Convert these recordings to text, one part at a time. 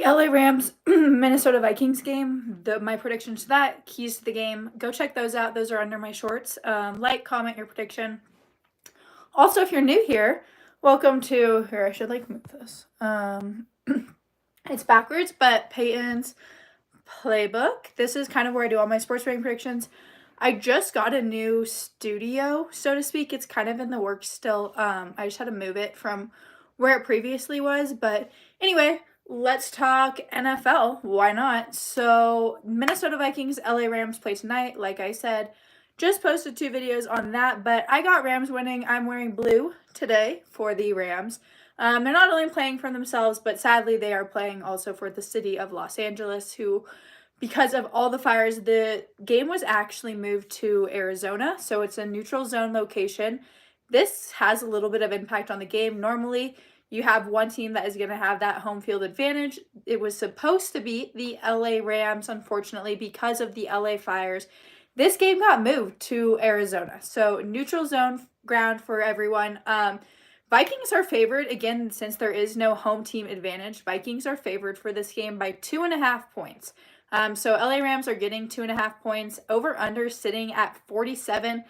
the LA Rams Minnesota Vikings game, my predictions to that, keys to the game. Go check those out. Those are under my shorts. Like, comment your prediction. Also, if you're new here, welcome to here. I should move this. It's backwards, but Peyton's playbook. This is kind of where I do all my sports betting predictions. I just got a new studio, so to speak. It's kind of in the works still. I just had to move it from where it previously was. But anyway, let's talk NFL. Why not? So Minnesota Vikings, LA Rams play tonight. Like I said, just posted 2 videos on that. But I got Rams winning. I'm wearing blue today for the Rams. They're not only playing for themselves, but sadly they are playing also for the city of Los Angeles, who, because of all the fires, the game was actually moved to Arizona, so it's a neutral zone location. This has a little bit of impact on the game. Normally, you have one team that is going to have that home field advantage. It was supposed to be the LA Rams, unfortunately, because of the LA fires. This game got moved to Arizona, so neutral zone ground for everyone. Vikings are favored, again, since there is no home team advantage. Vikings are favored for this game by 2.5 points. So LA Rams are getting 2.5 points. Over-under sitting at 47.5.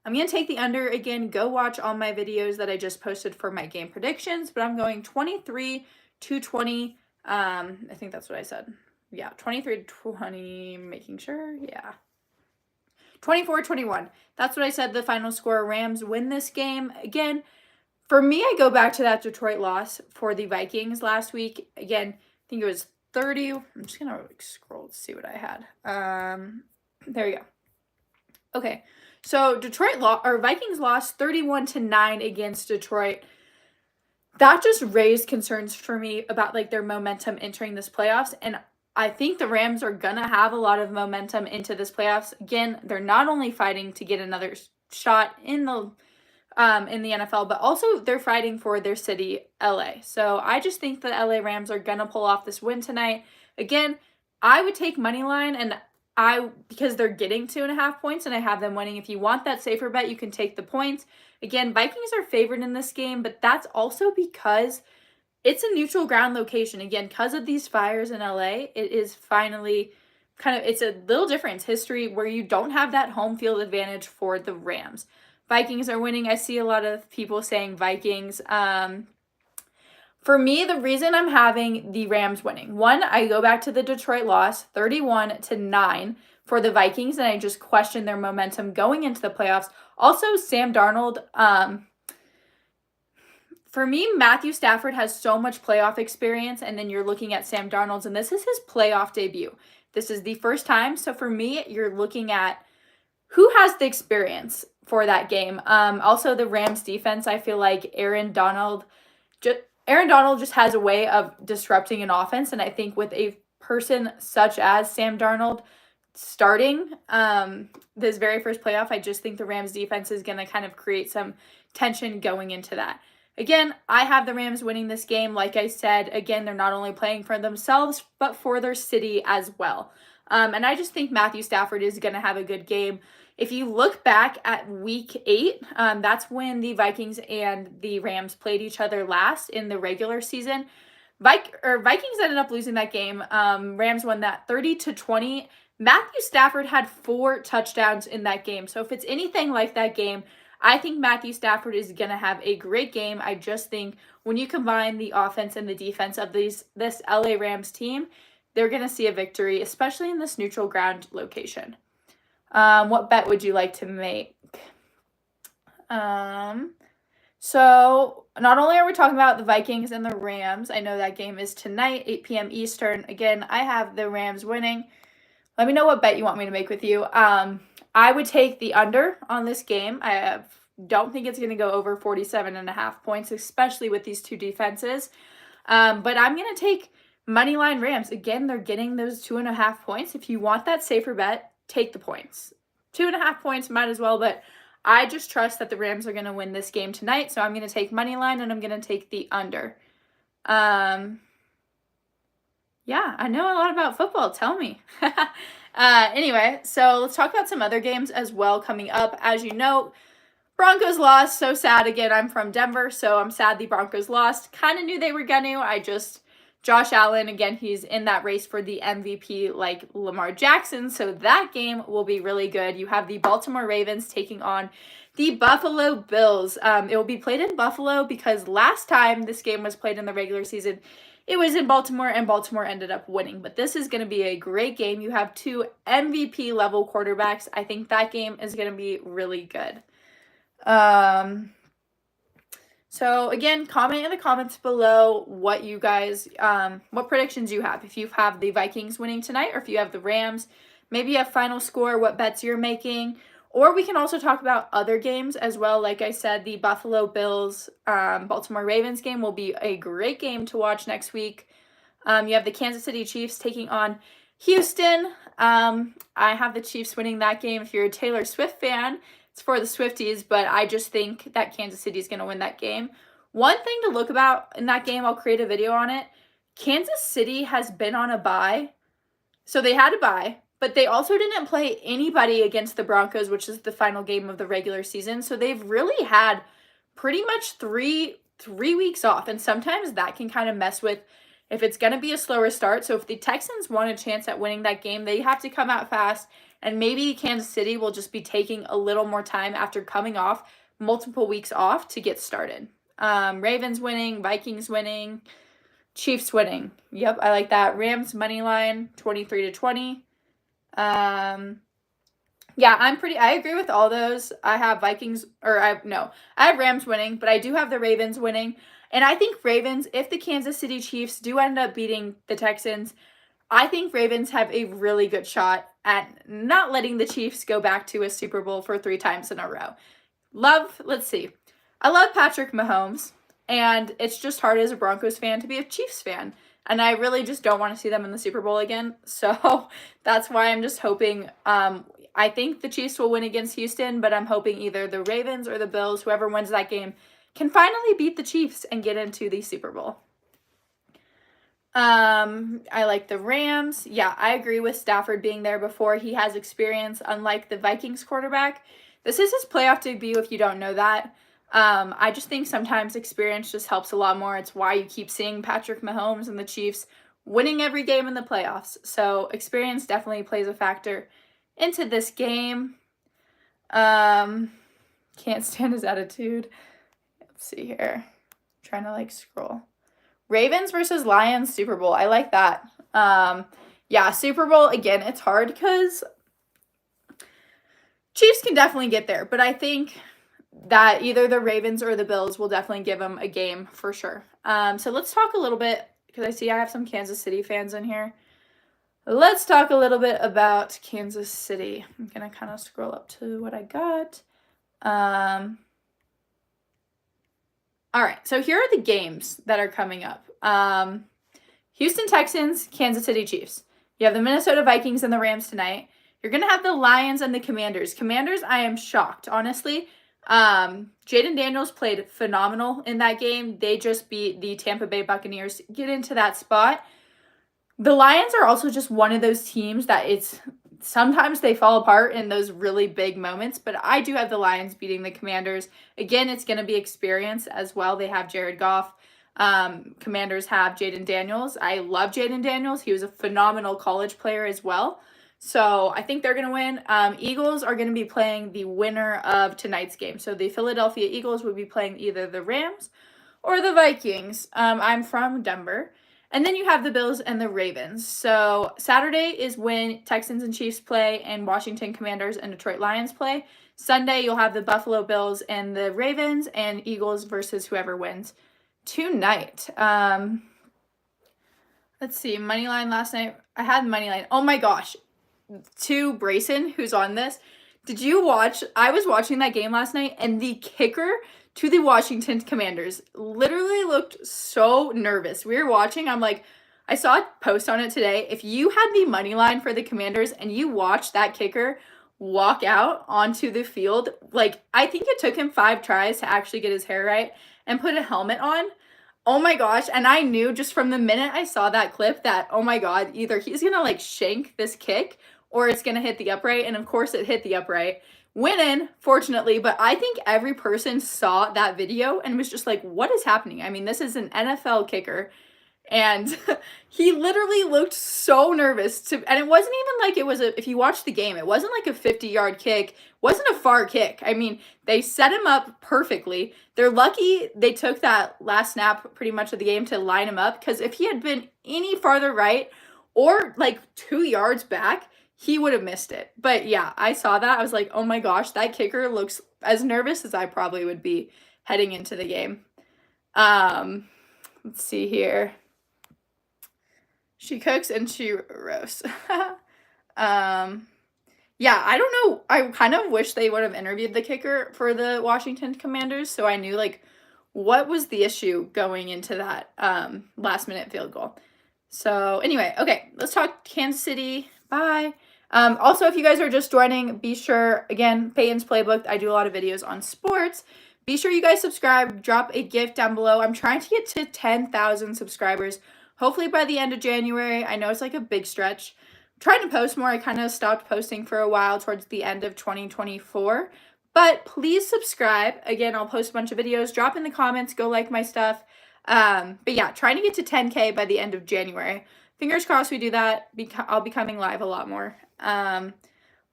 I'm going to take the under again. Go watch all my videos that I just posted for my game predictions. But I'm going 23-20. I think that's what I said. Yeah, 23-20. Making sure. Yeah. 24-21. That's what I said the final score. Rams win this game. Again, for me, I go back to that Detroit loss for the Vikings last week. Again, I think it was 30. I'm just going to scroll to see what I had. There you go. Okay. So Vikings lost 31-9 against Detroit. That just raised concerns for me about their momentum entering this playoffs, and I think the Rams are going to have a lot of momentum into this playoffs. Again, they're not only fighting to get another shot in the NFL, but also they're fighting for their city, LA. So I just think the LA Rams are going to pull off this win tonight. Again, I would take money line, and because they're getting 2.5 points and I have them winning. If you want that safer bet, you can take the points. Again, Vikings are favored in this game, but that's also because it's a neutral ground location. Again, because of these fires in LA, it is finally it's a little different history where you don't have that home field advantage for the Rams. Vikings are winning. I see a lot of people saying Vikings. For me, the reason I'm having the Rams winning, one, I go back to the Detroit loss, 31-9 for the Vikings, and I just question their momentum going into the playoffs. Also, Sam Darnold, for me, Matthew Stafford has so much playoff experience, and then you're looking at Sam Darnold's, and this is his playoff debut. This is the first time, so for me, you're looking at who has the experience for that game. Also, the Rams defense, I feel like Aaron Donald just has a way of disrupting an offense, and I think with a person such as Sam Darnold starting this very first playoff, I just think the Rams defense is going to kind of create some tension going into that. Again, I have the Rams winning this game. Like I said, again, they're not only playing for themselves, but for their city as well. And I just think Matthew Stafford is going to have a good game. If you look back at week 8, that's when the Vikings and the Rams played each other last in the regular season. Vikings ended up losing that game. Rams won that 30-20. Matthew Stafford had 4 touchdowns in that game. So if it's anything like that game, I think Matthew Stafford is going to have a great game. I just think when you combine the offense and the defense of this LA Rams team, they're going to see a victory, especially in this neutral ground location. What bet would you like to make? So not only are we talking about the Vikings and the Rams, I know that game is tonight, 8 p.m. Eastern. Again, I have the Rams winning. Let me know what bet you want me to make with you. I would take the under on this game. I don't think it's going to go over 47.5 points, especially with these two defenses. But I'm going to take moneyline Rams. Again, they're getting those 2.5 points. If you want that safer bet, take the points. 2.5 points, might as well, but I just trust that the Rams are going to win this game tonight, so I'm going to take moneyline and I'm going to take the under. Yeah, I know a lot about football. Tell me. Anyway, so let's talk about some other games as well coming up. As you know, Broncos lost. So sad. Again, I'm from Denver, so I'm sad the Broncos lost. Kind of knew they were going to. I just Josh Allen, again, he's in that race for the MVP like Lamar Jackson, so that game will be really good. You have the Baltimore Ravens taking on the Buffalo Bills. It will be played in Buffalo because last time this game was played in the regular season, it was in Baltimore, and Baltimore ended up winning. But this is going to be a great game. You have two MVP level quarterbacks. I think that game is going to be really good. So again, comment in the comments below what you guys, what predictions you have. If you have the Vikings winning tonight, or if you have the Rams, maybe you have final score, what bets you're making. Or we can also talk about other games as well. Like I said, the Buffalo Bills, Baltimore Ravens game will be a great game to watch next week. You have the Kansas City Chiefs taking on Houston. I have the Chiefs winning that game. If you're a Taylor Swift fan, it's for the Swifties, but I just think that Kansas City is going to win that game. One thing to look about in that game, I'll create a video on it. Kansas City has been on a bye. So they had a bye, but they also didn't play anybody against the Broncos, which is the final game of the regular season. So they've really had pretty much three weeks off. And sometimes that can kind of mess with if it's going to be a slower start. So if the Texans want a chance at winning that game, they have to come out fast. And maybe Kansas City will just be taking a little more time after coming off multiple weeks off to get started. Ravens winning, Vikings winning, Chiefs winning. Yep, I like that. Rams money line 23-20. Yeah, I agree with all those. I have I have Rams winning, but I do have the Ravens winning. And I think Ravens, if the Kansas City Chiefs do end up beating the Texans, I think Ravens have a really good shot at not letting the Chiefs go back to a Super Bowl for 3 times in a row. Let's see. I love Patrick Mahomes, and it's just hard as a Broncos fan to be a Chiefs fan. And I really just don't want to see them in the Super Bowl again. So that's why I'm just hoping, I think the Chiefs will win against Houston, but I'm hoping either the Ravens or the Bills, whoever wins that game, can finally beat the Chiefs and get into the Super Bowl. I like the Rams. Yeah, I agree with Stafford being there before. He has experience, unlike the Vikings quarterback. This is his playoff debut, if you don't know that. I just think sometimes experience just helps a lot more. It's why you keep seeing Patrick Mahomes and the Chiefs winning every game in the playoffs. So experience definitely plays a factor into this game. Can't stand his attitude. Let's see here. I'm trying to scroll. Ravens versus Lions Super Bowl. I like that. Yeah, Super Bowl, again, it's hard because Chiefs can definitely get there, but I think that either the Ravens or the Bills will definitely give them a game for sure. So let's talk a little bit, because I see I have some Kansas City fans in here. Let's talk a little bit about Kansas City. I'm going to kind of scroll up to what I got. All right, so here are the games that are coming up. Houston Texans, Kansas City Chiefs. You have the Minnesota Vikings and the Rams tonight. You're going to have the Lions and the Commanders. Commanders, I am shocked, honestly. Jaden Daniels played phenomenal in that game. They just beat the Tampa Bay Buccaneers, get into that spot. The Lions are also just one of those teams that sometimes they fall apart in those really big moments, but I do have the Lions beating the Commanders. Again, it's going to be experience as well. They have Jared Goff. Commanders have Jaden Daniels. I love Jaden Daniels. He was a phenomenal college player as well. So I think they're going to win. Eagles are going to be playing the winner of tonight's game. So the Philadelphia Eagles will be playing either the Rams or the Vikings. I'm from Denver. And then you have the Bills and the Ravens. So Saturday is when Texans and Chiefs play and Washington Commanders and Detroit Lions play. Sunday, you'll have the Buffalo Bills and the Ravens, and Eagles versus whoever wins tonight. Let's see. Moneyline last night. I had Moneyline. Oh my gosh. To Brayson, who's on this. Did you watch? I was watching that game last night, and the kicker to the Washington Commanders literally looked so nervous. We were watching. I'm like, I saw a post on it today. If you had the money line for the Commanders and you watched that kicker walk out onto the field, I think it took him 5 tries to actually get his hair right and put a helmet on. Oh my gosh. And I knew just from the minute I saw that clip that, oh my God, either he's going to shank this kick or it's going to hit the upright. And of course it hit the upright. Winning, fortunately, but I think every person saw that video and was just like, what is happening? I mean, this is an NFL kicker, And he literally looked so nervous and it wasn't even like it was if you watch the game, it wasn't like a 50-yard kick, wasn't a far kick. I mean, they set him up perfectly. They're lucky they took that last snap pretty much of the game to line him up, because if he had been any farther right or like 2 yards back, he would have missed it. But yeah, I saw that. I was like, oh my gosh, that kicker looks as nervous as I probably would be heading into the game. Let's see here. She cooks and she roasts. Yeah, I don't know. I kind of wish they would have interviewed the kicker for the Washington Commanders, so I knew like what was the issue going into that last minute field goal. So anyway, okay, let's talk Kansas City. Bye. Also, if you guys are just joining, be sure, again, Peyton's Playbook, I do a lot of videos on sports. Be sure you guys subscribe, drop a gift down below. I'm trying to get to 10,000 subscribers, hopefully by the end of January. I know it's like a big stretch. I'm trying to post more. I kind of stopped posting for a while towards the end of 2024. But please subscribe. Again, I'll post a bunch of videos. Drop in the comments. Go like my stuff. But yeah, trying to get to 10K by the end of January. Fingers crossed we do that. I'll be coming live a lot more.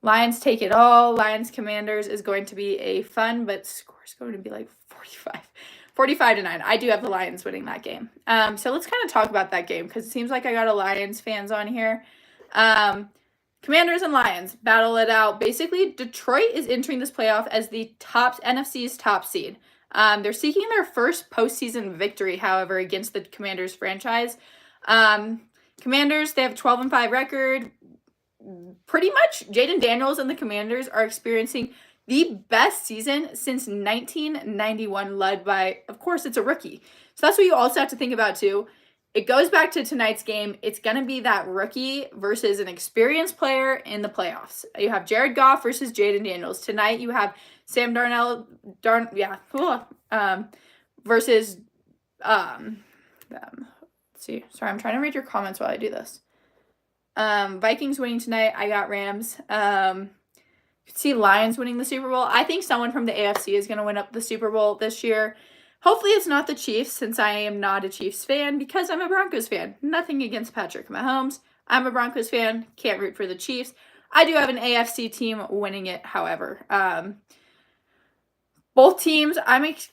Lions take it all. Lions Commanders is going to be a fun, but score's going to be like 45-9. I do have the Lions winning that game. So let's kind of talk about that game, because it seems like I got a Lions fans on here. Commanders and Lions battle it out. Basically, Detroit is entering this playoff as the NFC's top seed. They're seeking their first postseason victory, however, against the Commanders franchise. Commanders, they have a 12-5 record. Pretty much, Jaden Daniels and the Commanders are experiencing the best season since 1991, led by, of course, it's a rookie. So that's what you also have to think about, too. It goes back to tonight's game. It's going to be that rookie versus an experienced player in the playoffs. You have Jared Goff versus Jaden Daniels. Tonight, you have Sam Darnold, versus, let's see. Sorry, I'm trying to read your comments while I do this. Vikings winning tonight. I got Rams. You could see Lions winning the Super Bowl. I think someone from the AFC is going to win up the Super Bowl this year. Hopefully it's not the Chiefs, since I am not a Chiefs fan, because I'm a Broncos fan. Nothing against Patrick Mahomes. I'm a Broncos fan. Can't root for the Chiefs. I do have an AFC team winning it, however. Both teams,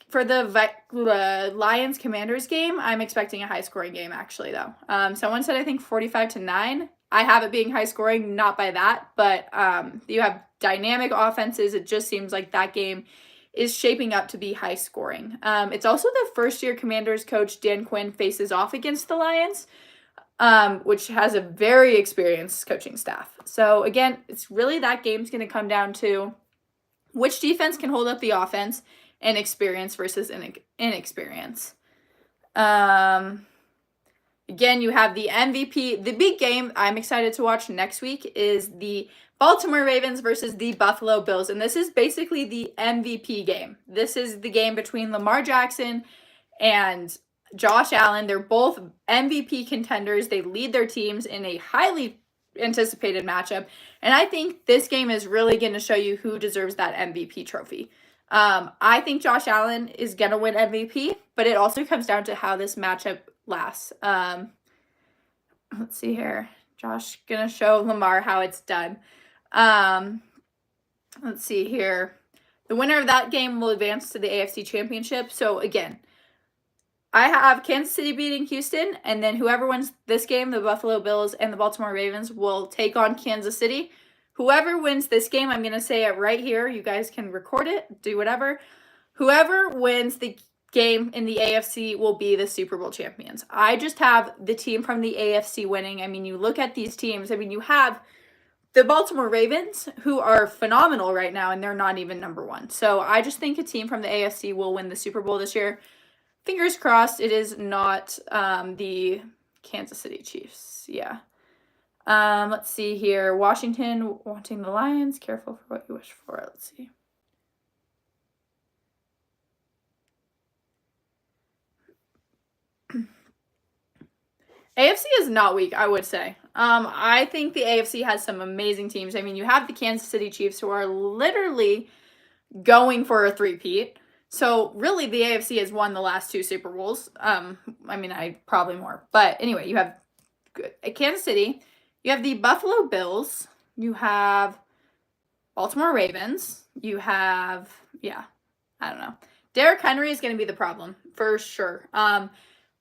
for the Lions-Commanders game, I'm expecting a high-scoring game, actually, though. Someone said, I think, 45-9. I have it being high-scoring, not by that, but you have dynamic offenses. It just seems like that game is shaping up to be high-scoring. It's also the first-year Commanders coach Dan Quinn faces off against the Lions, which has a very experienced coaching staff. So, again, it's really that game's going to come down to which defense can hold up the offense, and experience versus inexperience. Again, you have the MVP. The big game I'm excited to watch next week is the Baltimore Ravens versus the Buffalo Bills. And this is basically the MVP game. This is the game between Lamar Jackson and Josh Allen. They're both MVP contenders. They lead their teams in a highly anticipated matchup. And I think this game is really going to show you who deserves that MVP trophy. I think Josh Allen is going to win MVP, but it also comes down to how this matchup lasts. Let's see here. Josh going to show Lamar how it's done. Let's see here. The winner of that game will advance to the AFC Championship. So again, I have Kansas City beating Houston, and then whoever wins this game, the Buffalo Bills and the Baltimore Ravens, will take on Kansas City. Whoever wins this game, I'm going to say it right here. You guys can record it, do whatever. Whoever wins the game in the AFC will be the Super Bowl champions. I just have the team from the AFC winning. I mean, you look at these teams. I mean, you have the Baltimore Ravens, who are phenomenal right now, and they're not even number one. So I just think a team from the AFC will win the Super Bowl this year. Fingers crossed it is not the Kansas City Chiefs. Yeah. Let's see here. Washington wanting the Lions. Careful for what you wish for. Let's see. AFC is not weak, I would say. I think the AFC has some amazing teams. I mean, you have the Kansas City Chiefs, who are literally going for a three-peat. So really, the AFC has won the last 2 Super Bowls. Probably more. But anyway, you have Kansas City. You have the Buffalo Bills. You have Baltimore Ravens. You have, I don't know. Derrick Henry is going to be the problem for sure.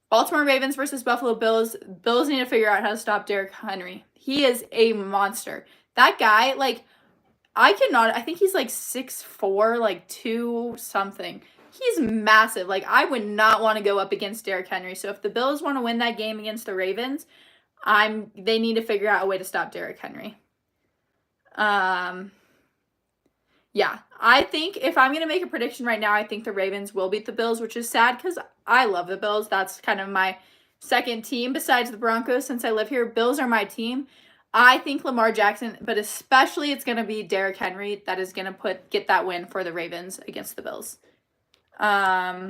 Baltimore Ravens versus Buffalo Bills. Bills need to figure out how to stop Derrick Henry. He is a monster. That guy, I think he's 6'4", 2 something. He's massive. I would not want to go up against Derrick Henry. So if the Bills want to win that game against the Ravens, they need to figure out a way to stop Derrick Henry. Yeah, I think if I'm going to make a prediction right now, I think the Ravens will beat the Bills, which is sad because I love the Bills. That's kind of my second team besides the Broncos since I live here. Bills are my team. I think Lamar Jackson, but especially it's going to be Derrick Henry that is going to get that win for the Ravens against the Bills. That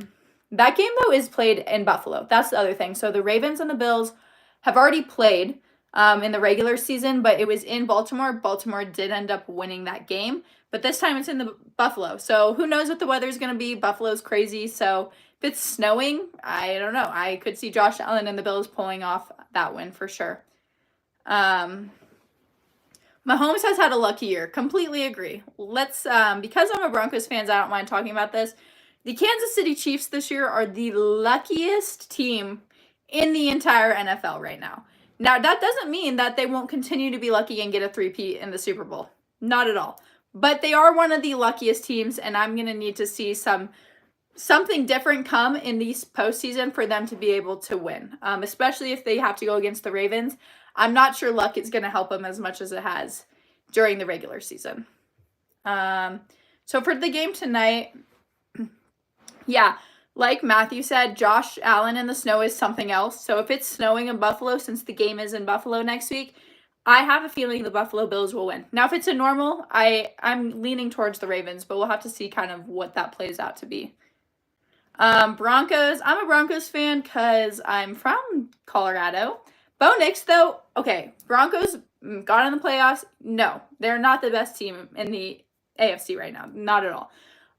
game, though, is played in Buffalo. That's the other thing. So the Ravens and the Bills have already played in the regular season, but it was in Baltimore. Baltimore did end up winning that game, but this time it's in the Buffalo. So who knows what the weather's going to be. Buffalo's crazy. So if it's snowing, I don't know. I could see Josh Allen and the Bills pulling off that win for sure. Mahomes has had a lucky year. Completely agree. Let's, because I'm a Broncos fan, I don't mind talking about this. The Kansas City Chiefs this year are the luckiest team in the entire NFL right now. Now, that doesn't mean that they won't continue to be lucky and get a three-peat in the Super Bowl. Not at all. But they are one of the luckiest teams, and I'm going to need to see something different come in these postseason for them to be able to win, especially if they have to go against the Ravens. I'm not sure luck is going to help them as much as it has during the regular season. So for the game tonight, yeah, like Matthew said, Josh Allen in the snow is something else. So if it's snowing in Buffalo, since the game is in Buffalo next week, I have a feeling the Buffalo Bills will win. Now, if it's a normal, I'm leaning towards the Ravens, but we'll have to see kind of what that plays out to be. Broncos, I'm a Broncos fan because I'm from Colorado. Bo Nix, though, okay, Broncos got in the playoffs. No, they're not the best team in the AFC right now. Not at all.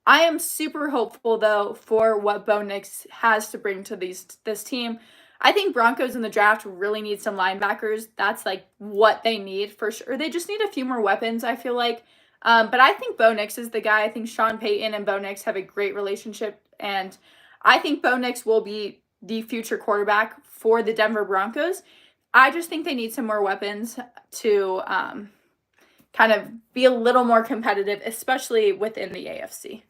I am super hopeful, though, for what Bo Nix has to bring to this team. I think Broncos in the draft really need some linebackers. That's what they need for sure. They just need a few more weapons, I feel like. But I think Bo Nix is the guy. I think Sean Payton and Bo Nix have a great relationship. And I think Bo Nix will be the future quarterback for the Denver Broncos. I just think they need some more weapons to kind of be a little more competitive, especially within the AFC.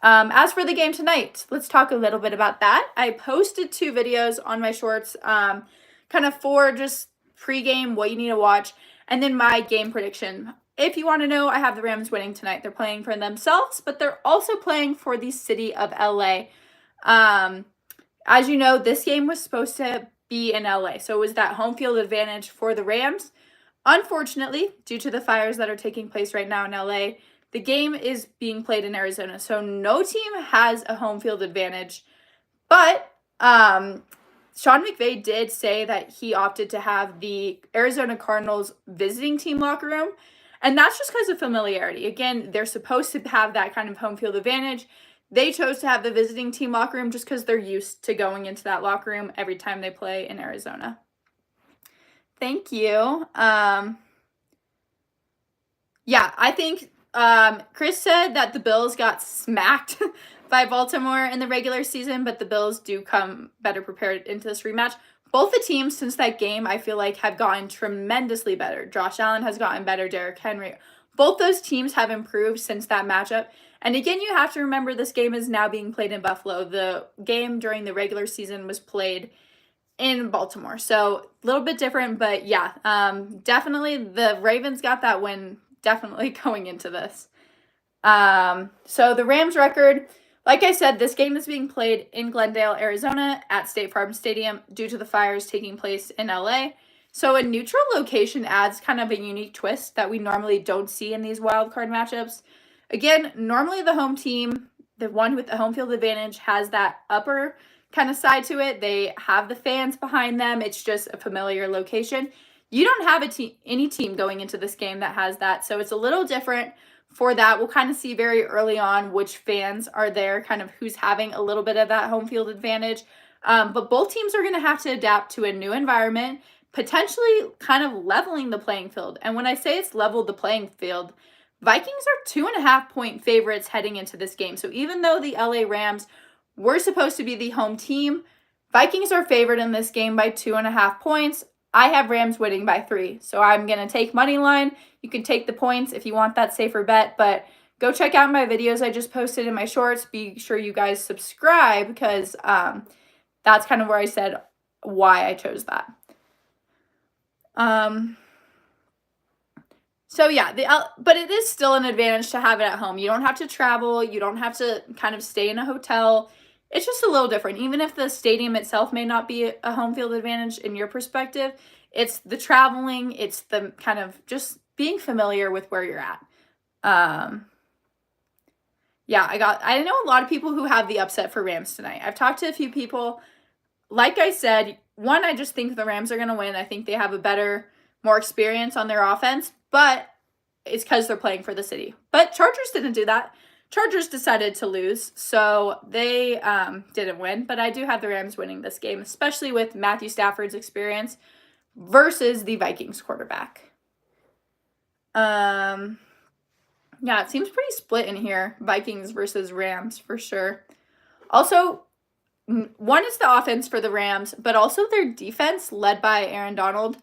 As for the game tonight, let's talk a little bit about that. I posted 2 videos on my shorts, kind of for just pregame, what you need to watch, and then my game prediction. If you want to know, I have the Rams winning tonight. They're playing for themselves, but they're also playing for the city of LA. As you know, this game was supposed to be in LA, so it was that home field advantage for the Rams. Unfortunately, due to the fires that are taking place right now in LA, the game is being played in Arizona, so no team has a home field advantage. But Sean McVay did say that he opted to have the Arizona Cardinals visiting team locker room, and that's just because of familiarity. Again, they're supposed to have that kind of home field advantage. They chose to have the visiting team locker room just because they're used to going into that locker room every time they play in Arizona. Thank you. Yeah, I think Chris said that the Bills got smacked by Baltimore in the regular season, but the Bills do come better prepared into this rematch. Both the teams since that game, I feel like, have gotten tremendously better. Josh Allen has gotten better, Derrick Henry. Both those teams have improved since that matchup. And again, you have to remember this game is now being played in Buffalo. The game during the regular season was played in Baltimore. So a little bit different, but yeah, definitely the Ravens got that win definitely going into this. So the Rams record, like I said, this game is being played in Glendale, Arizona at State Farm Stadium due to the fires taking place in LA. So a neutral location adds kind of a unique twist that we normally don't see in these wild card matchups. Again, normally the home team, the one with the home field advantage, has that upper kind of side to it. They have the fans behind them. It's just a familiar location. You don't have any team going into this game that has that, so it's a little different for that. We'll kind of see very early on which fans are there, kind of who's having a little bit of that home field advantage. But both teams are going to have to adapt to a new environment, potentially kind of leveling the playing field. And when I say it's leveled the playing field, Vikings are 2.5-point favorites heading into this game. So even though the LA Rams were supposed to be the home team, Vikings are favored in this game by 2.5 points. I have Rams winning by 3. So I'm going to take money line. You can take the points if you want that safer bet, but go check out my videos I just posted in my shorts. Be sure you guys subscribe because that's kind of where I said why I chose that. So yeah, but it is still an advantage to have it at home. You don't have to travel. You don't have to kind of stay in a hotel. It's just a little different. Even if the stadium itself may not be a home field advantage in your perspective, it's the traveling, it's the kind of just being familiar with where you're at. Yeah, I know a lot of people who have the upset for Rams tonight. I've talked to a few people. Like I said, one, I just think the Rams are going to win. I think they have a better, more experience on their offense, but it's because they're playing for the city. But Chargers didn't do that. Chargers decided to lose, so they didn't win. But I do have the Rams winning this game, especially with Matthew Stafford's experience versus the Vikings quarterback. Yeah, it seems pretty split in here, Vikings versus Rams for sure. Also, one is the offense for the Rams, but also their defense led by Aaron Donald.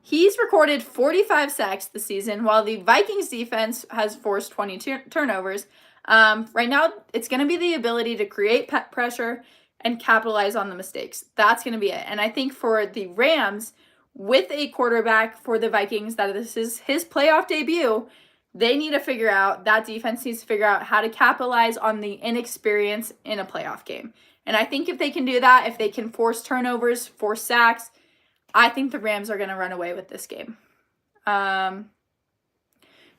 He's recorded 45 sacks this season, while the Vikings defense has forced 20 turnovers. Right now, it's going to be the ability to create pressure and capitalize on the mistakes. That's going to be it. And I think for the Rams, with a quarterback for the Vikings, that this is his playoff debut, they need to figure out, that defense needs to figure out how to capitalize on the inexperience in a playoff game. And I think if they can do that, if they can force turnovers, force sacks, I think the Rams are going to run away with this game.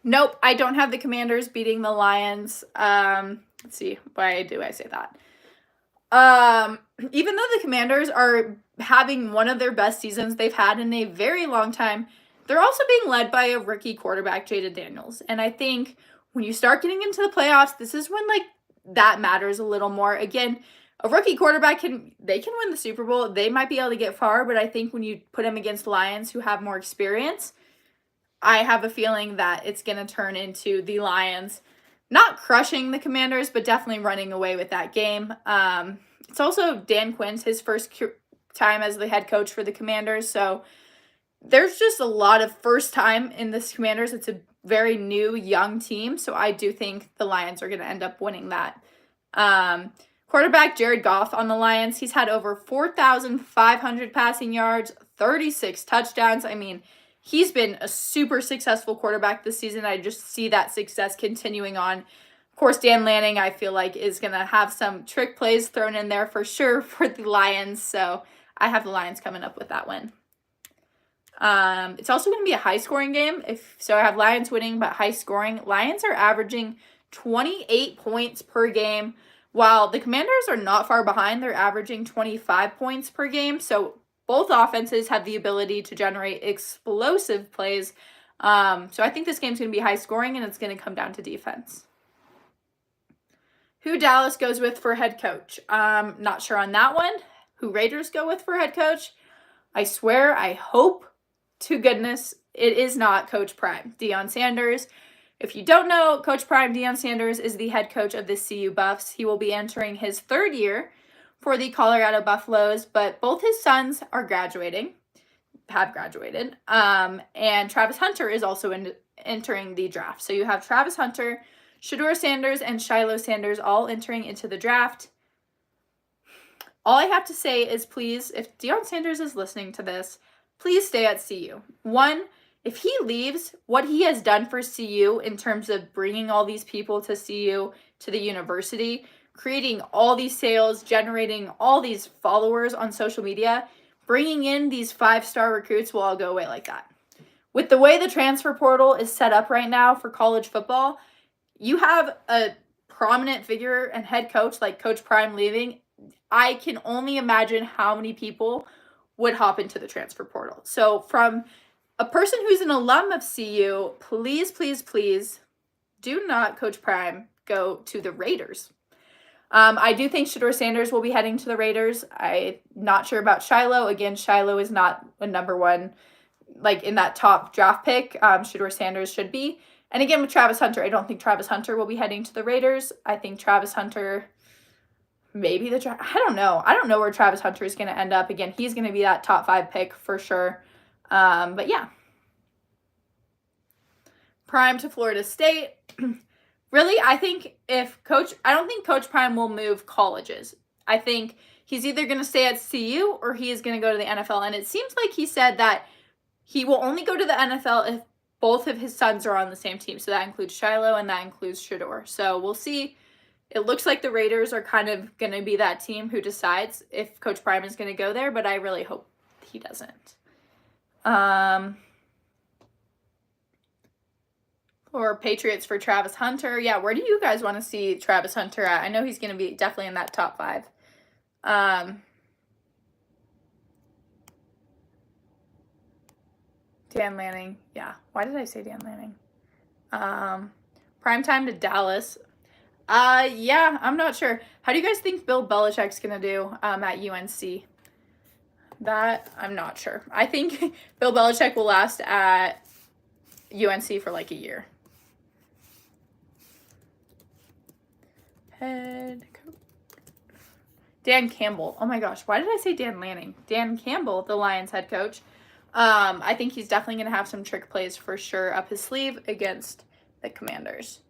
Nope, I don't have the Commanders beating the Lions. Let's see, why do I say that? Even though the Commanders are having one of their best seasons they've had in a very long time, they're also being led by a rookie quarterback, Jaden Daniels. And I think when you start getting into the playoffs, this is when that matters a little more. Again, a rookie quarterback can win the Super Bowl. They might be able to get far, but I think when you put them against Lions who have more experience, I have a feeling that it's going to turn into the Lions not crushing the Commanders, but definitely running away with that game. It's also Dan Quinn's his first time as the head coach for the Commanders, so there's just a lot of first time in this Commanders. It's a very new, young team, so I do think the Lions are going to end up winning that. Quarterback Jared Goff on the Lions, he's had over 4,500 passing yards, 36 touchdowns. I mean, he's been a super successful quarterback this season. I just see that success continuing on. Of course, Dan Lanning, I feel like, is going to have some trick plays thrown in there for sure for the Lions. So I have the Lions coming up with that win. It's also going to be a high-scoring game. So I have Lions winning, but high-scoring. Lions are averaging 28 points per game, while the Commanders are not far behind. They're averaging 25 points per game. So both offenses have the ability to generate explosive plays. So I think this game's going to be high scoring, and it's going to come down to defense. Who Dallas goes with for head coach? Not sure on that one. Who Raiders go with for head coach? I swear, I hope to goodness it is not Coach Prime, Deion Sanders. If you don't know, Coach Prime, Deion Sanders, is the head coach of the CU Buffs. He will be entering his third year for the Colorado Buffaloes, but both his sons are have graduated. And Travis Hunter is also entering the draft. So you have Travis Hunter, Shedeur Sanders, and Shiloh Sanders all entering into the draft. All I have to say is, please, if Deion Sanders is listening to this, please stay at CU. One, if he leaves, what he has done for CU in terms of bringing all these people to CU, to the university, creating all these sales, generating all these followers on social media, bringing in these 5-star recruits will all go away like that. With the way the transfer portal is set up right now for college football, you have a prominent figure and head coach like Coach Prime leaving. I can only imagine how many people would hop into the transfer portal. So from a person who's an alum of CU, please, please, please do not, Coach Prime, go to the Raiders. I do think Shedeur Sanders will be heading to the Raiders. I'm not sure about Shiloh. Again, Shiloh is not a number one, like in that top draft pick. Shedeur Sanders should be. And again, with Travis Hunter, I don't think Travis Hunter will be heading to the Raiders. I think Travis Hunter, maybe I don't know. I don't know where Travis Hunter is going to end up. Again, he's going to be that top 5 pick for sure. But yeah. Prime to Florida State. Really, I don't think Coach Prime will move colleges. I think he's either going to stay at CU or he is going to go to the NFL. And it seems like he said that he will only go to the NFL if both of his sons are on the same team. So that includes Shiloh and that includes Shedeur. So we'll see. It looks like the Raiders are kind of going to be that team who decides if Coach Prime is going to go there, but I really hope he doesn't. Or Patriots for Travis Hunter. Yeah, where do you guys want to see Travis Hunter at? I know he's going to be definitely in that top 5. Dan Lanning. Yeah, why did I say Dan Lanning? Prime time to Dallas. Yeah, I'm not sure. How do you guys think Bill Belichick's going to do at UNC? That, I'm not sure. I think Bill Belichick will last at UNC for like a year. Head coach. Dan Campbell. Oh my gosh, why did I say Dan Lanning? Dan Campbell, the Lions head coach. I think he's definitely going to have some trick plays for sure up his sleeve against the Commanders.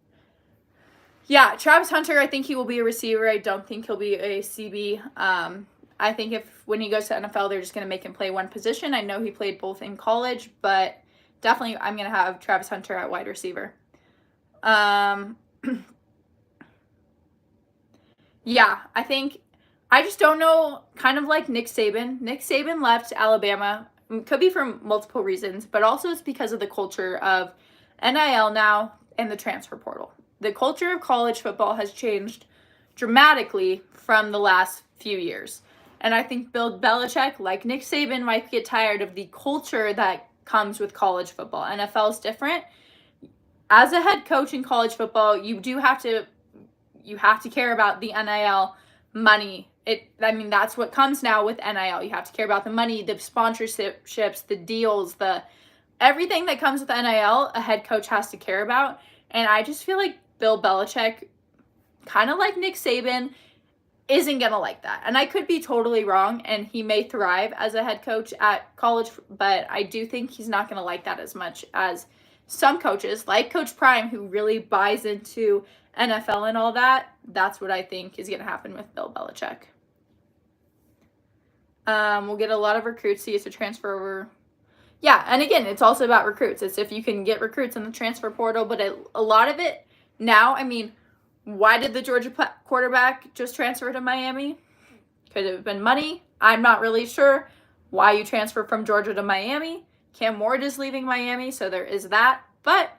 Yeah, Travis Hunter, I think he will be a receiver. I don't think he'll be a CB. I think when he goes to NFL, they're just going to make him play one position. I know he played both in college, but definitely I'm going to have Travis Hunter at wide receiver. Yeah, I just don't know, kind of like Nick Saban. Nick Saban left Alabama. Could be for multiple reasons, but also it's because of the culture of NIL now and the transfer portal. The culture of college football has changed dramatically from the last few years. And I think Bill Belichick, like Nick Saban, might get tired of the culture that comes with college football. NFL is different. As a head coach in college football, you have to care about the NIL money. That's what comes now with NIL. You have to care about the money, the sponsorships, the deals, everything that comes with NIL, a head coach has to care about. And I just feel like Bill Belichick, kind of like Nick Saban, isn't going to like that. And I could be totally wrong, and he may thrive as a head coach at college, but I do think he's not going to like that as much as some coaches, like Coach Prime, who really buys into NFL and all that. That's what I think is going to happen with Bill Belichick. We'll get a lot of recruits. He used to transfer over. Yeah, and again, it's also about recruits. It's if you can get recruits in the transfer portal, but a lot of it now, why did the Georgia quarterback just transfer to Miami? Could it have been money? I'm not really sure why you transfer from Georgia to Miami. Cam Ward is leaving Miami, so there is that. But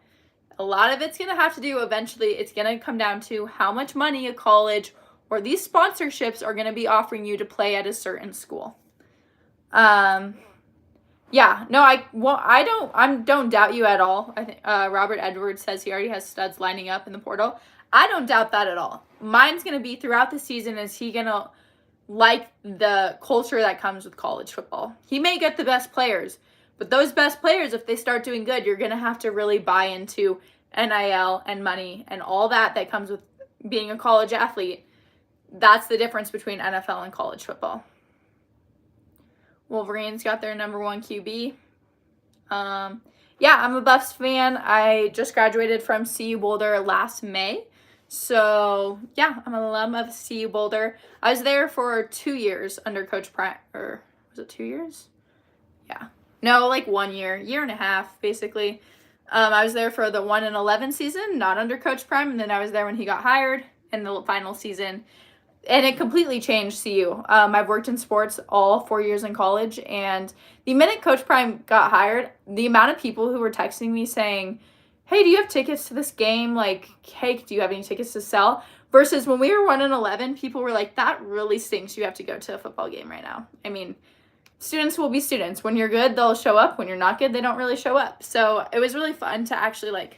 a lot of it's going to have to do eventually. It's going to come down to how much money a college or these sponsorships are going to be offering you to play at a certain school. Yeah, no, I don't doubt you at all. I think Robert Edwards says he already has studs lining up in the portal. I don't doubt that at all. Mine's going to be throughout the season, is he going to like the culture that comes with college football? He may get the best players, but those best players, if they start doing good, you're going to have to really buy into NIL and money and all that comes with being a college athlete. That's the difference between NFL and college football. Wolverines got their number 1 QB. Yeah, I'm a Buffs fan. I just graduated from CU Boulder last May. So, yeah, I'm an alum of CU Boulder. I was there for 2 years under Coach Prime. Or was it 2 years? Yeah. No, like 1 year. Year and a half, basically. I was there for the 1-11 season, not under Coach Prime. And then I was there when he got hired in the final season. And it completely changed CU. I've worked in sports all 4 years in college, and the minute Coach Prime got hired, the amount of people who were texting me saying, hey, do you have tickets to this game? Like, hey, do you have any tickets to sell? Versus when we were 1-11, people were like, that really stinks. You have to go to a football game right now. Students will be students. When you're good, they'll show up. When you're not good, they don't really show up. So it was really fun to actually,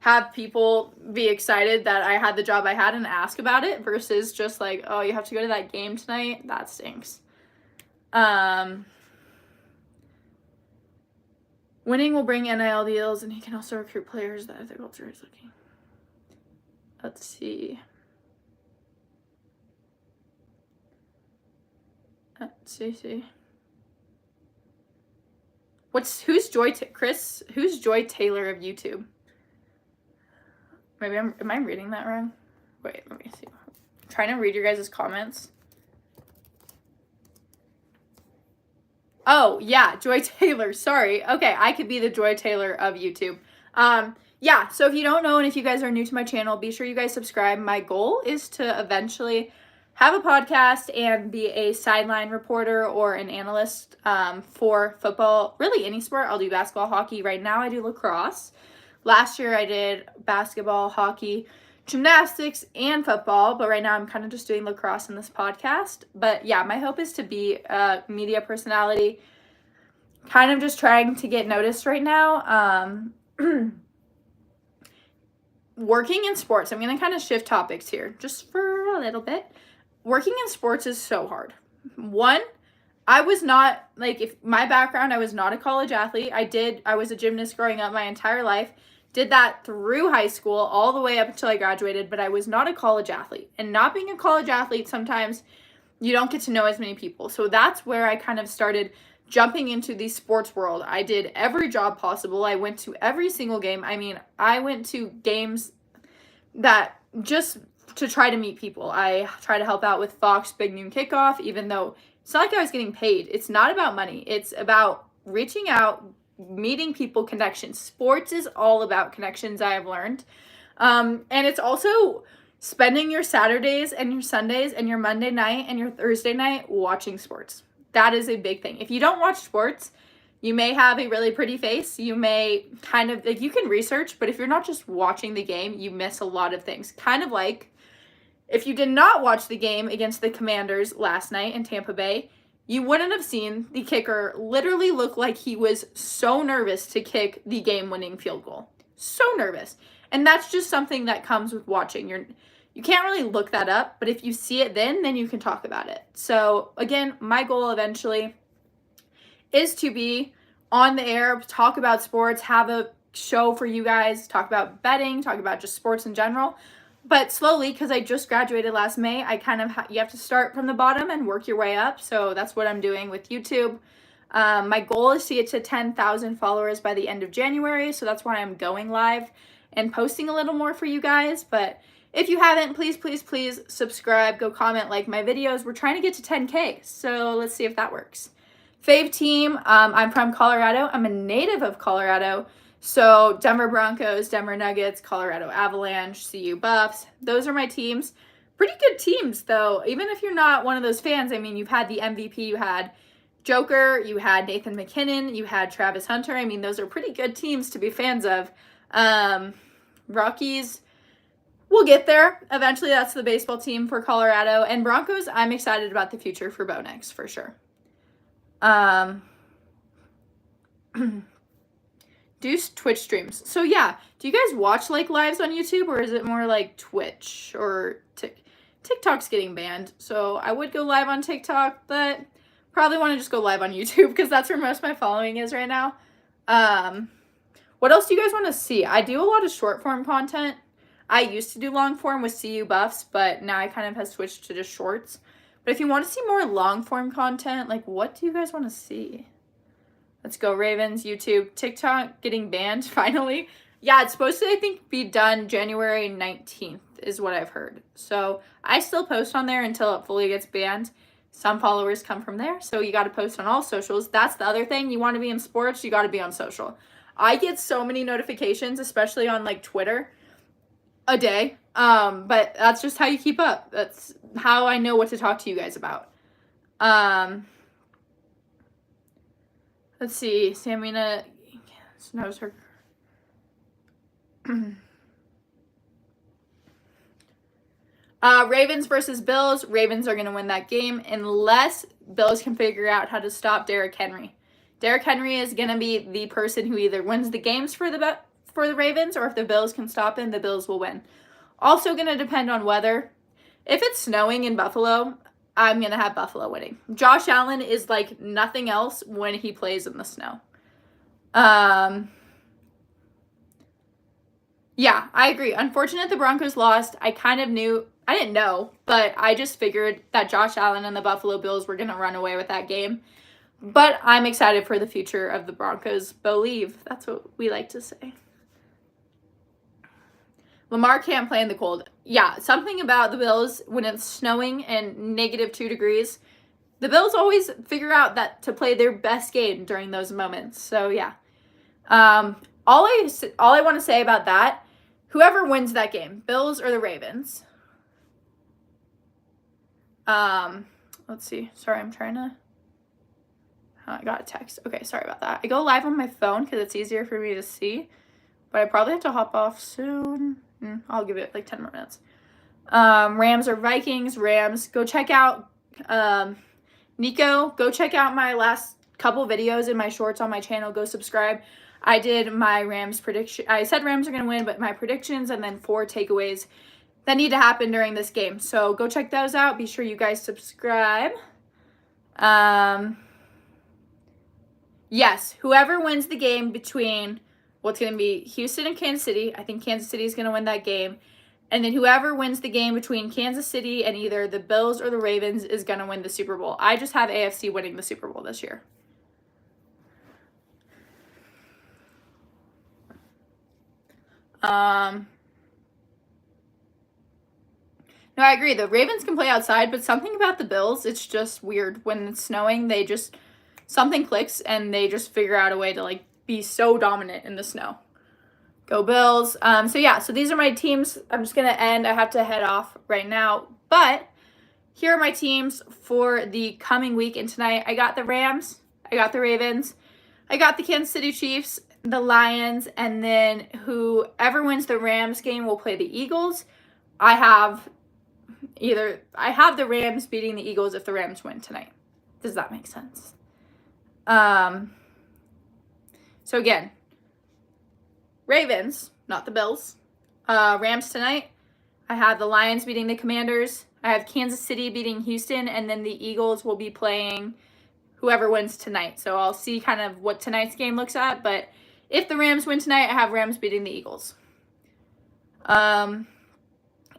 have people be excited that I had the job I had and ask about it versus just like, oh, you have to go to that game tonight. That stinks. Winning will bring NIL deals, and he can also recruit players that the culture is looking. Let's see. Who's who's Joy Taylor of YouTube? Maybe am I reading that wrong? Wait, let me see. I'm trying to read your guys' comments. Oh, yeah, Joy Taylor. Sorry. Okay, I could be the Joy Taylor of YouTube. Yeah, so if you don't know and if you guys are new to my channel, be sure you guys subscribe. My goal is to eventually have a podcast and be a sideline reporter or an analyst for football, really any sport. I'll do basketball, hockey. Right now I do lacrosse. Last year I did basketball, hockey, gymnastics, and football, but right now I'm kind of just doing lacrosse in this podcast. But yeah, my hope is to be a media personality, kind of just trying to get noticed right now. Working in sports, I'm going to kind of shift topics here just for a little bit. Working in sports is so hard. One, I was not, like, if my background, I was not a college athlete. I was a gymnast growing up my entire life. Did that through high school all the way up until I graduated, but I was not a college athlete. And not being a college athlete, sometimes you don't get to know as many people. So that's where I kind of started jumping into the sports world. I did every job possible. I went to every single game. I mean, I went to games that just to try to meet people. I try to help out with Fox Big Noon Kickoff, even though it's not like I was getting paid. It's not about money. It's about reaching out, meeting people, connections. Sports is all about connections, I have learned. And it's also spending your Saturdays and your Sundays and your Monday night and your Thursday night watching sports. That is a big thing. If you don't watch sports, you may have a really pretty face. You may kind of, like, you can research, but if you're not just watching the game, you miss a lot of things. Kind of like if you did not watch the game against the Commanders last night in Tampa Bay, you wouldn't have seen the kicker literally look like he was so nervous to kick the game-winning field goal. So nervous. And that's just something that comes with watching. You can't really look that up, but if you see it then you can talk about it. So again, my goal eventually is to be on the air, talk about sports, have a show for you guys, talk about betting, talk about just sports in general. But slowly, because I just graduated last May, I kind of you have to start from the bottom and work your way up. So that's what I'm doing with YouTube. My goal is to get to 10,000 followers by the end of January. So that's why I'm going live and posting a little more for you guys. But if you haven't, please, please, please subscribe, go comment, like my videos. We're trying to get to 10K. So let's see if that works. Fave team, I'm from Colorado. I'm a native of Colorado. So Denver Broncos, Denver Nuggets, Colorado Avalanche, CU Buffs. Those are my teams. Pretty good teams, though. Even if you're not one of those fans, I mean, you've had the MVP, you had Joker, you had Nathan McKinnon, you had Travis Hunter. I mean, those are pretty good teams to be fans of. Rockies, we'll get there. Eventually, that's the baseball team for Colorado. And Broncos, I'm excited about the future for Bo Nix, for sure. Do Twitch streams. So yeah, do you guys watch like lives on YouTube, or is it more like Twitch or TikTok's getting banned? So I would go live on TikTok, but probably want to just go live on YouTube because that's where most of my following is right now. What else do you guys want to see? I do a lot of short form content. I used to do long form with CU Buffs, but now I kind of have switched to just shorts. But if you want to see more long form content, like what do you guys want to see? Let's go Ravens, YouTube, TikTok getting banned finally. Yeah, it's supposed to, I think, be done January 19th is what I've heard. So I still post on there until it fully gets banned. Some followers come from there, so you got to post on all socials. That's the other thing. You want to be in sports, you got to be on social. I get so many notifications, especially on like Twitter, a day. But that's just how you keep up. That's how I know what to talk to you guys about. Let's see. Samina knows her. Ravens versus Bills. Ravens are going to win that game unless Bills can figure out how to stop Derrick Henry. Derrick Henry is going to be the person who either wins the games for for the Ravens, or if the Bills can stop them, the Bills will win. Also going to depend on weather. If it's snowing in Buffalo, I'm going to have Buffalo winning. Josh Allen is like nothing else when he plays in the snow. Yeah, I agree. Unfortunate the Broncos lost. I didn't know, but I just figured that Josh Allen and the Buffalo Bills were going to run away with that game. But I'm excited for the future of the Broncos. Believe. That's what we like to say. Lamar can't play in the cold. Yeah, something about the Bills when it's snowing and -2 degrees. The Bills always figure out that to play their best game during those moments. So, yeah. All I want to say about that, whoever wins that game, Bills or the Ravens. Let's see. Sorry, I'm trying to... I got a text. Okay, sorry about that. I go live on my phone because it's easier for me to see. But I probably have to hop off soon. I'll give it like 10 more minutes. Rams or Vikings. Rams. Go check out Nico. Go check out my last couple videos in my shorts on my channel. Go subscribe. I did my Rams prediction. I said Rams are going to win, but my predictions and then 4 takeaways that need to happen during this game. So go check those out. Be sure you guys subscribe. Yes, whoever wins the game between what's going to be Houston and Kansas City, I think Kansas City is going to win that game. And then whoever wins the game between Kansas City and either the Bills or the Ravens is going to win the Super Bowl. I just have AFC winning the Super Bowl this year. No, I agree. The Ravens can play outside, but something about the Bills, it's just weird. When it's snowing, something clicks and they just figure out a way to like be so dominant in the snow. Go Bills. So these are my teams. I'm just going to end. I have to head off right now. But here are my teams for the coming week and tonight. I got the Rams. I got the Ravens. I got the Kansas City Chiefs, the Lions, and then whoever wins the Rams game will play the Eagles. I have the Rams beating the Eagles if the Rams win tonight. Does that make sense? So again, Ravens, not the Bills. Rams tonight. I have the Lions beating the Commanders. I have Kansas City beating Houston, and then the Eagles will be playing whoever wins tonight. So I'll see kind of what tonight's game looks at, but if the Rams win tonight, I have Rams beating the Eagles.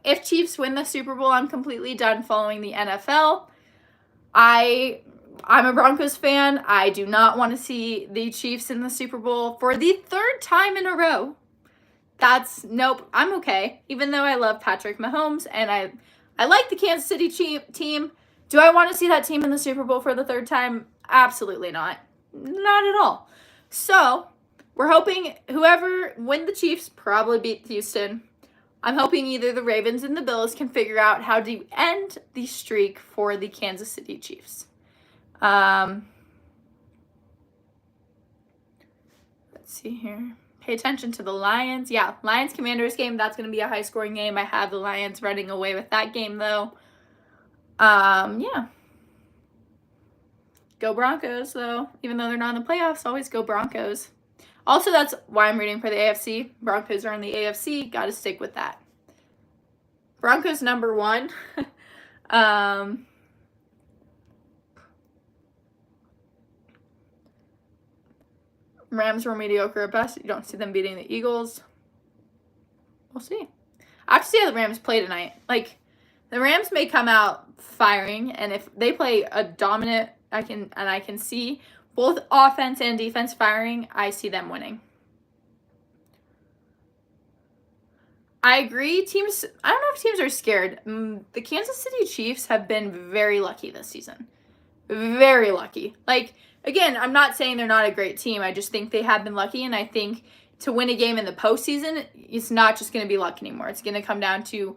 If Chiefs win the Super Bowl, I'm completely done following the NFL. I'm a Broncos fan. I do not want to see the Chiefs in the Super Bowl for the 3rd time in a row. Nope, I'm okay. Even though I love Patrick Mahomes and I like the Kansas City team. Do I want to see that team in the Super Bowl for the 3rd time? Absolutely not. Not at all. So, we're hoping whoever win the Chiefs probably beat Houston. I'm hoping either the Ravens and the Bills can figure out how to end the streak for the Kansas City Chiefs. Let's see here. Pay attention to the Lions. Yeah, Lions-Commanders game. That's going to be a high-scoring game. I have the Lions running away with that game, though. Yeah. Go Broncos, though. Even though they're not in the playoffs, always go Broncos. Also, that's why I'm rooting for the AFC. Broncos are in the AFC. Got to stick with that. Broncos number 1. Rams were mediocre at best. You don't see them beating the Eagles. We'll see. I have to see how the Rams play tonight. Like, the Rams may come out firing, and if they play a dominant, I can see both offense and defense firing, I see them winning. I agree. I don't know if teams are scared. The Kansas City Chiefs have been very lucky this season. Very lucky. Like, again, I'm not saying they're not a great team. I just think they have been lucky, and I think to win a game in the postseason, it's not just going to be luck anymore. It's going to come down to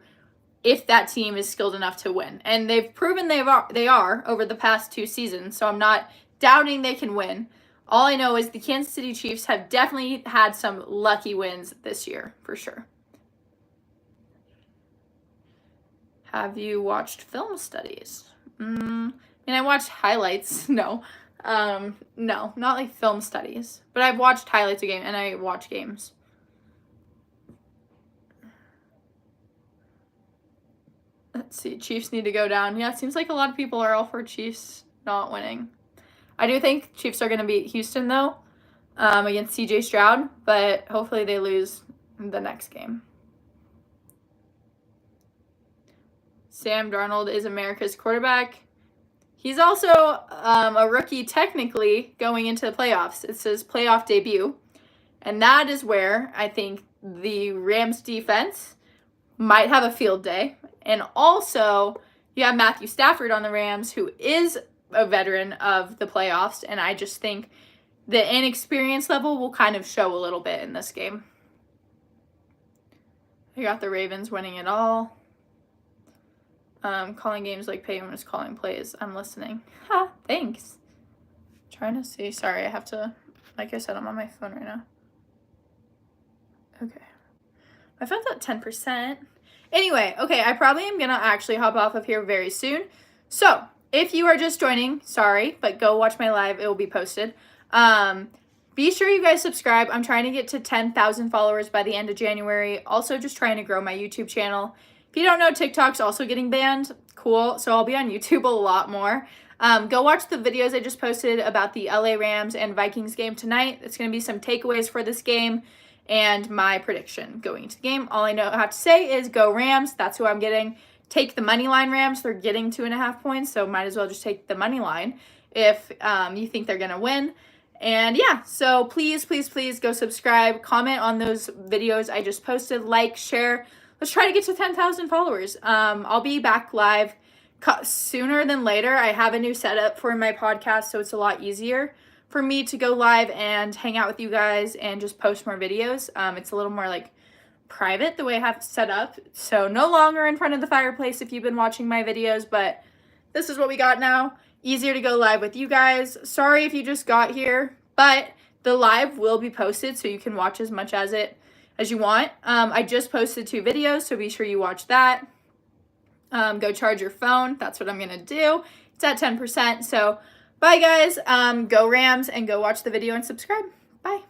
if that team is skilled enough to win. And they've proven they are over the past 2 seasons, so I'm not doubting they can win. All I know is the Kansas City Chiefs have definitely had some lucky wins this year, for sure. Have you watched film studies? I watched highlights. No. No, not like film studies. But I've watched highlights of games, and I watch games. Let's see. Chiefs need to go down. Yeah, it seems like a lot of people are all for Chiefs not winning. I do think Chiefs are going to beat Houston, though, against CJ Stroud, but hopefully they lose the next game. Sam Darnold is America's quarterback. He's also a rookie technically going into the playoffs. It says playoff debut. And that is where I think the Rams defense might have a field day. And also, you have Matthew Stafford on the Rams, who is a veteran of the playoffs. And I just think the inexperience level will kind of show a little bit in this game. I got the Ravens winning it all. Calling games like Peyton was calling plays. I'm listening. Ha, thanks. Trying to see. Sorry, I have to, like I said, I'm on my phone right now. Okay. My phone's at 10%. Anyway, okay, I probably am going to actually hop off of here very soon. So, if you are just joining, sorry, but go watch my live. It will be posted. Be sure you guys subscribe. I'm trying to get to 10,000 followers by the end of January. Also, just trying to grow my YouTube channel. If you don't know, TikTok's also getting banned. Cool. So I'll be on YouTube a lot more. Go watch the videos I just posted about the LA Rams and Vikings game tonight. It's going to be some takeaways for this game and my prediction going into the game. All I have to say is go Rams. That's who I'm getting. Take the money line Rams. They're getting 2.5 points, so might as well just take the money line if you think they're going to win. And yeah, so please, please, please go subscribe. Comment on those videos I just posted. Like, share. Let's try to get to 10,000 followers. I'll be back live sooner than later. I have a new setup for my podcast, so it's a lot easier for me to go live and hang out with you guys and just post more videos. It's a little more like private the way I have it set up. So no longer in front of the fireplace if you've been watching my videos, but this is what we got now. Easier to go live with you guys. Sorry if you just got here, but the live will be posted so you can watch as much as you want. I just posted 2 videos, so be sure you watch that. Go charge your phone. That's what I'm going to do. It's at 10%. So bye, guys. Go Rams and go watch the video and subscribe. Bye.